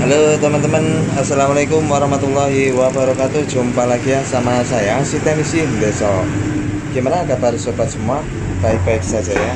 Halo teman-teman, assalamualaikum warahmatullahi wabarakatuh. Jumpa lagi ya sama saya si Teknisi Besok. Gimana kabar sobat semua? Baik-baik saja ya.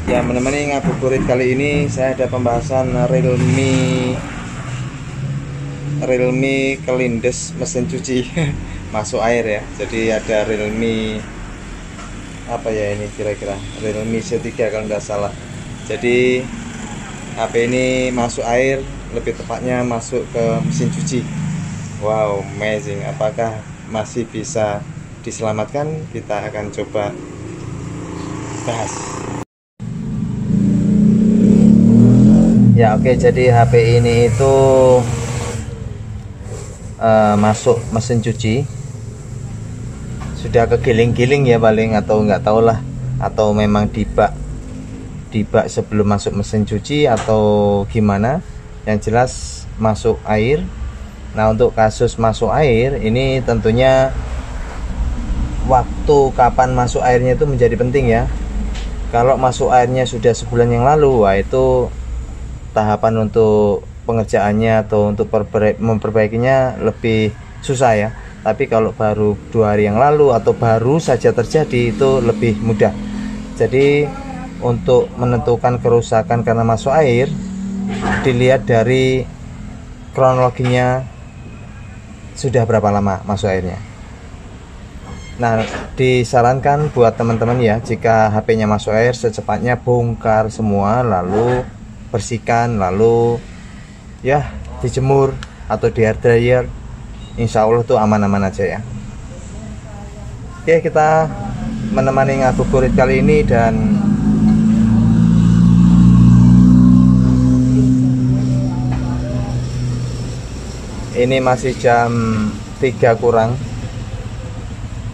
Yang menemani ngabuburit kali ini saya ada pembahasan Realme kelindes mesin cuci masuk air ya. Jadi ada Realme apa ya ini kira-kira Realme C3 kalau nggak salah. Jadi HP ini masuk air, lebih tepatnya masuk ke mesin cuci. Wow, amazing. Apakah masih bisa diselamatkan? Kita akan coba bahas. Ya oke, jadi HP ini itu masuk mesin cuci. Sudah kegiling-giling ya paling, atau nggak tahu lah, atau memang di bak sebelum masuk mesin cuci atau gimana. Yang jelas masuk air. Nah, untuk kasus masuk air ini tentunya waktu kapan masuk airnya itu menjadi penting ya. Kalau masuk airnya sudah sebulan yang lalu, wah itu tahapan untuk pengerjaannya atau untuk memperbaikinya lebih susah ya. Tapi kalau baru 2 hari yang lalu atau baru saja terjadi, itu lebih mudah. Jadi untuk menentukan kerusakan karena masuk air, dilihat dari kronologinya sudah berapa lama masuk airnya. Nah, disarankan buat teman-teman ya, jika HP-nya masuk air, secepatnya bongkar semua, lalu bersihkan, lalu ya dijemur atau di air dryer. Insya Allah tuh aman-aman aja ya. Oke, kita menemani ngabuburit kali ini, dan ini masih jam 3 kurang.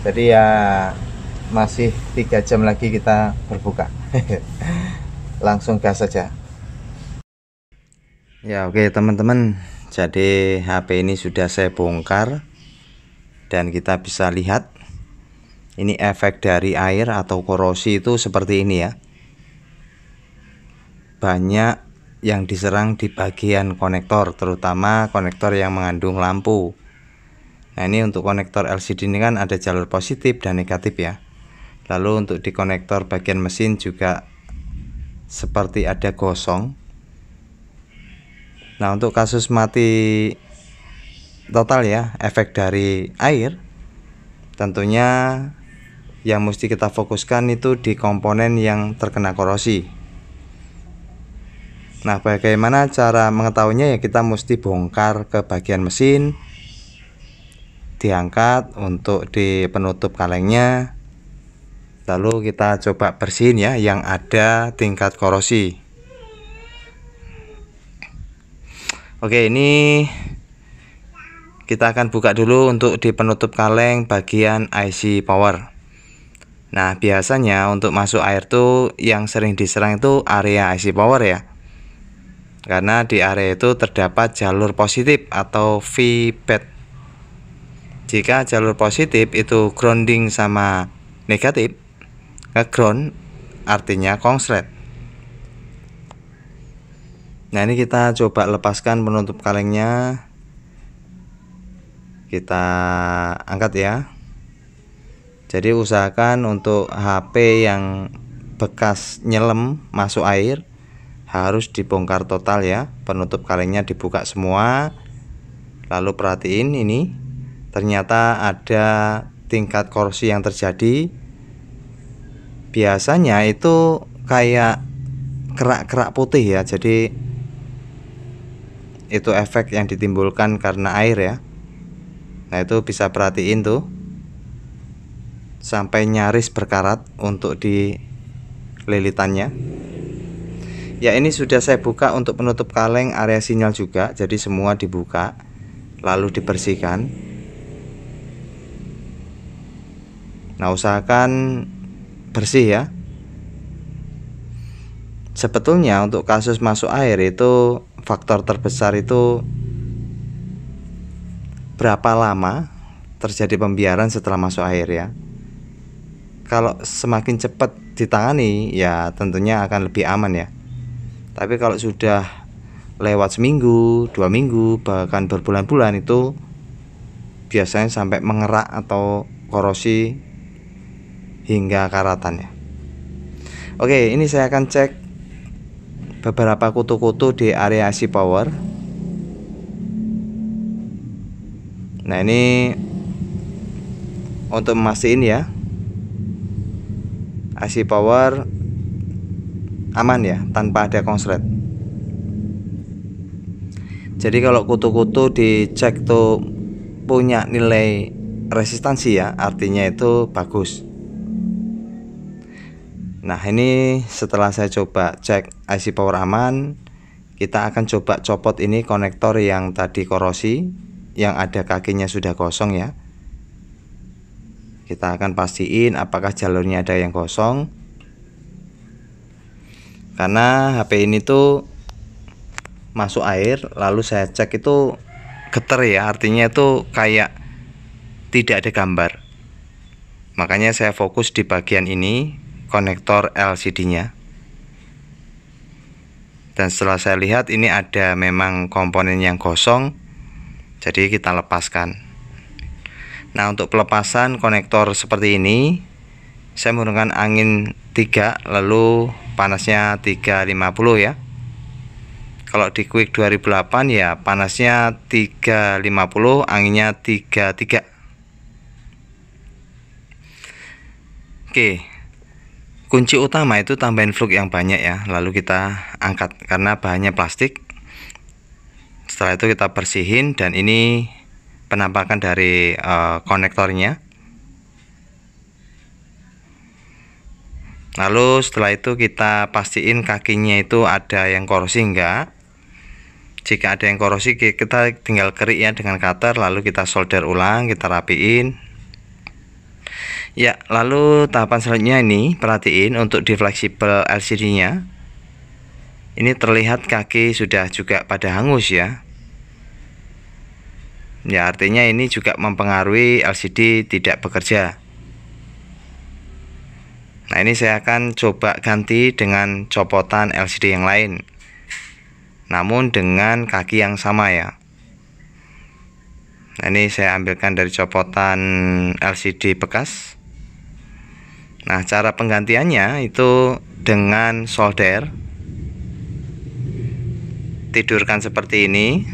Jadi ya masih 3 jam lagi kita berbuka. Langsung gas saja. Ya oke teman-teman, jadi HP ini sudah saya bongkar, dan kita bisa lihat ini efek dari air atau korosi itu seperti ini ya. Banyak yang diserang di bagian konektor, terutama konektor yang mengandung lampu. Nah, ini untuk konektor LCD ini kan ada jalur positif dan negatif ya. Lalu untuk di konektor bagian mesin juga seperti ada gosong. Nah, untuk kasus mati total ya, efek dari air, tentunya yang mesti kita fokuskan itu di komponen yang terkena korosi. Nah, bagaimana cara mengetahuinya ya, kita mesti bongkar ke bagian mesin, diangkat untuk di penutup kalengnya, lalu kita coba bersihin ya yang ada tingkat korosi. Oke, ini kita akan buka dulu untuk di penutup kaleng bagian IC power. Nah, biasanya untuk masuk air tuh yang sering diserang itu area IC power ya, karena di area itu terdapat jalur positif atau V-bed. Jika jalur positif itu grounding sama negatif, nge-ground artinya konslet. Nah, ini kita coba lepaskan penutup kalengnya. Kita angkat ya. Jadi usahakan untuk HP yang bekas nyelam masuk air harus dibongkar total ya. Penutup kalengnya dibuka semua. Lalu perhatiin ini, ternyata ada tingkat korosi yang terjadi. Biasanya itu kayak kerak-kerak putih ya. Jadi itu efek yang ditimbulkan karena air ya. Nah, itu bisa perhatiin tuh, sampai nyaris berkarat untuk di lilitannya. Ya, ini sudah saya buka untuk penutup kaleng area sinyal juga. Jadi semua dibuka lalu dibersihkan. Nah, usahakan bersih ya. Sebetulnya untuk kasus masuk air itu faktor terbesar itu berapa lama terjadi pembiaran setelah masuk air ya. Kalau semakin cepat ditangani ya tentunya akan lebih aman ya. Tapi kalau sudah lewat seminggu, 2 minggu, bahkan berbulan-bulan, itu biasanya sampai mengerak atau korosi hingga karatan ya. Oke, ini saya akan cek beberapa kutu-kutu di area IC power. Nah, ini untuk memastikan ya IC power aman ya, tanpa ada konslet. Jadi kalau kutu-kutu dicek tuh punya nilai resistansi ya, artinya itu bagus. Nah, ini setelah saya coba cek IC power aman, kita akan coba copot ini konektor yang tadi korosi, yang ada kakinya sudah kosong ya. Kita akan pastiin apakah jalurnya ada yang kosong. Karena HP ini tuh masuk air, lalu saya cek itu geter ya, artinya itu kayak tidak ada gambar. Makanya saya fokus di bagian ini, konektor LCD-nya. Dan setelah saya lihat ini ada memang komponen yang kosong, jadi kita lepaskan. Nah, untuk pelepasan konektor seperti ini, saya menggunakan angin 3, lalu panasnya 350 ya. Kalau di Quick 2008 ya panasnya 350, anginnya 33. Oke, kunci utama itu tambahin fluk yang banyak ya, lalu kita angkat karena bahannya plastik. Setelah itu kita bersihin, dan ini penampakan dari konektornya. Lalu setelah itu kita pastiin kakinya itu ada yang korosi enggak. Jika ada yang korosi, kita tinggal kerik ya dengan cutter, lalu kita solder ulang, kita rapiin. Ya, lalu tahapan selanjutnya ini perhatiin untuk di fleksibel LCD-nya. Ini terlihat kaki sudah juga pada hangus ya. Ya, artinya ini juga mempengaruhi LCD tidak bekerja. Nah, ini saya akan coba ganti dengan copotan LCD yang lain, namun dengan kaki yang sama ya. Nah, ini saya ambilkan dari copotan LCD bekas. Nah, cara penggantiannya itu dengan solder. Tidurkan seperti ini,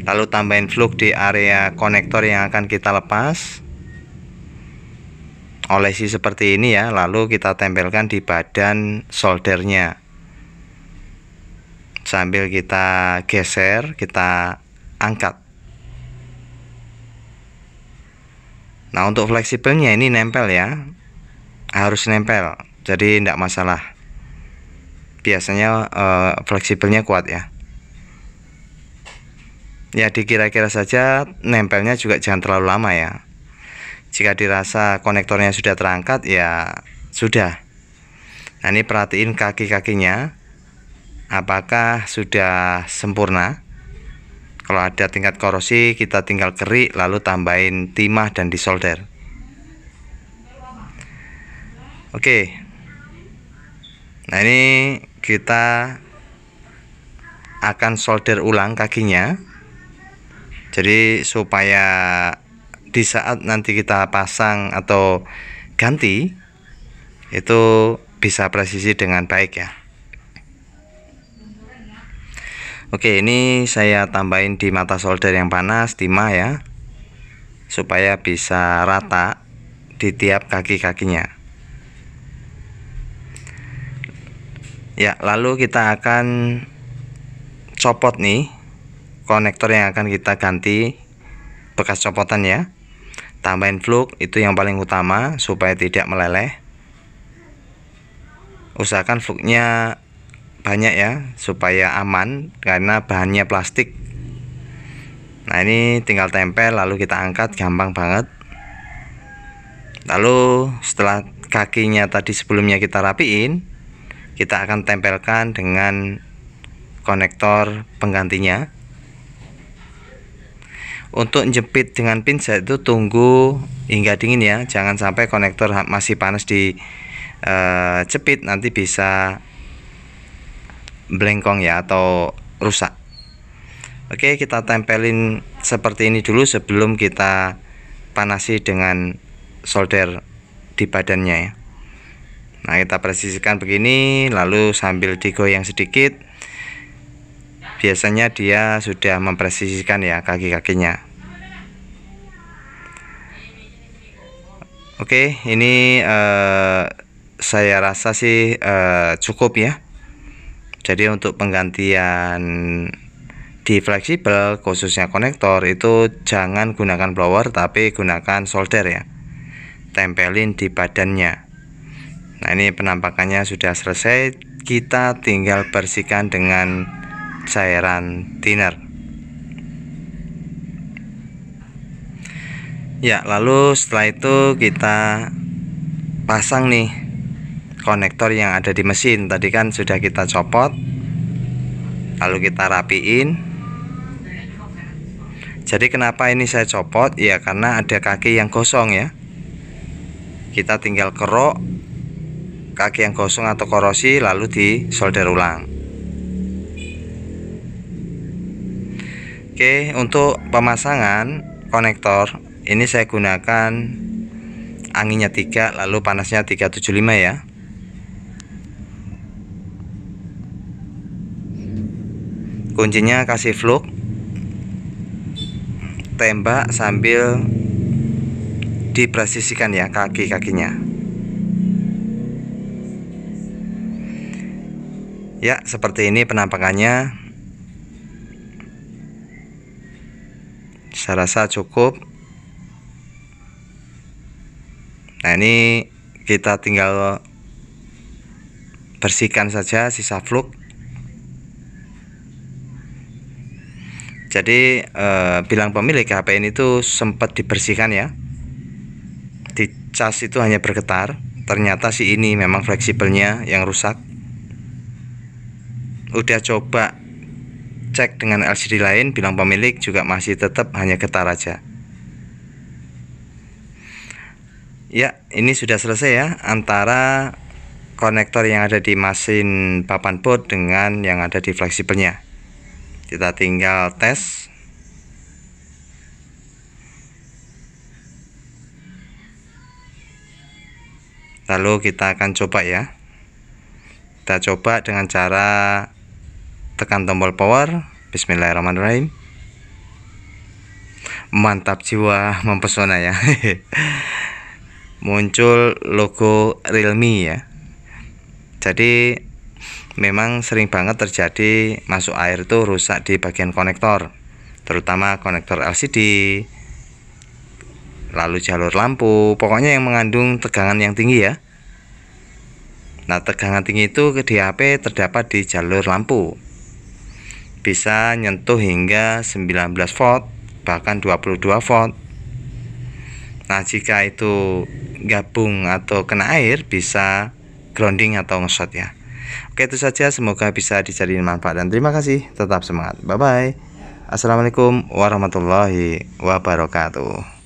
lalu tambahin fluk di area konektor yang akan kita lepas. Olesi seperti ini ya, lalu kita tempelkan di badan soldernya. Sambil kita geser, kita angkat. Nah, untuk fleksibelnya ini nempel ya, harus nempel, jadi tidak masalah. Biasanya fleksibelnya kuat ya. Ya, dikira-kira saja nempelnya juga jangan terlalu lama ya. Jika dirasa konektornya sudah terangkat ya sudah. Nah, ini perhatiin kaki-kakinya apakah sudah sempurna. Kalau ada tingkat korosi, kita tinggal kerik lalu tambahin timah dan disolder. Oke. Nah, ini kita akan solder ulang kakinya. Jadi supaya di saat nanti kita pasang atau ganti itu bisa presisi dengan baik ya. Oke, ini saya tambahin di mata solder yang panas timah ya, supaya bisa rata di tiap kaki-kakinya. Ya, lalu kita akan copot nih konektor yang akan kita ganti bekas copotan ya. Tambahin fluk, itu yang paling utama supaya tidak meleleh. Usahakan fluknya banyak ya supaya aman karena bahannya plastik. Nah, ini tinggal tempel lalu kita angkat, gampang banget. Lalu setelah kakinya tadi sebelumnya kita rapiin, kita akan tempelkan dengan konektor penggantinya. Untuk jepit dengan pinset itu tunggu hingga dingin ya, jangan sampai konektor masih panas di jepit, nanti bisa belengkong ya, atau rusak. Oke, kita tempelin seperti ini dulu sebelum kita panasi dengan solder di badannya ya. Nah, kita presisikan begini, lalu sambil digoyang sedikit. Biasanya dia sudah mempresisikan ya kaki-kakinya. Oke, ini saya rasa sih cukup ya. Jadi untuk penggantian di fleksibel khususnya konektor itu jangan gunakan blower, tapi gunakan solder ya. Tempelin di badannya. Nah, ini penampakannya sudah selesai. Kita tinggal bersihkan dengan cairan thinner. Ya, lalu setelah itu kita pasang nih konektor yang ada di mesin. Tadi kan sudah kita copot, lalu kita rapiin. Jadi kenapa ini saya copot? Ya karena ada kaki yang gosong ya. Kita tinggal kerok kaki yang gosong atau korosi, lalu disolder ulang. Oke, untuk pemasangan konektor ini saya gunakan anginnya 3, lalu panasnya 375 ya. Kuncinya kasih fluk, tembak sambil dipresisikan ya kaki-kakinya. Ya, seperti ini penampakannya. Saya rasa cukup. Nah, ini kita tinggal bersihkan saja sisa fluk. Jadi bilang pemilik HP ini tuh sempat dibersihkan ya. Di cas itu hanya bergetar. Ternyata si ini memang fleksibelnya yang rusak. Udah coba cek dengan LCD lain, bilang pemilik juga masih tetap hanya getar aja. Ya, ini sudah selesai ya antara konektor yang ada di mesin papan bot dengan yang ada di fleksibelnya. Kita tinggal tes. Lalu kita akan coba ya. Kita coba dengan cara tekan tombol power. Bismillahirrahmanirrahim. Mantap jiwa, mempesona ya. Muncul logo Realme ya. Jadi memang sering banget terjadi masuk air itu rusak di bagian konektor, terutama konektor LCD, lalu jalur lampu, pokoknya yang mengandung tegangan yang tinggi ya. Nah, tegangan tinggi itu di HP terdapat di jalur lampu, bisa nyentuh hingga 19 volt bahkan 22 volt. Nah, jika itu gabung atau kena air bisa grounding atau nge-shot ya. Oke, itu saja, semoga bisa dicari manfaat dan terima kasih. Tetap semangat. Bye bye. Assalamualaikum warahmatullahi wabarakatuh.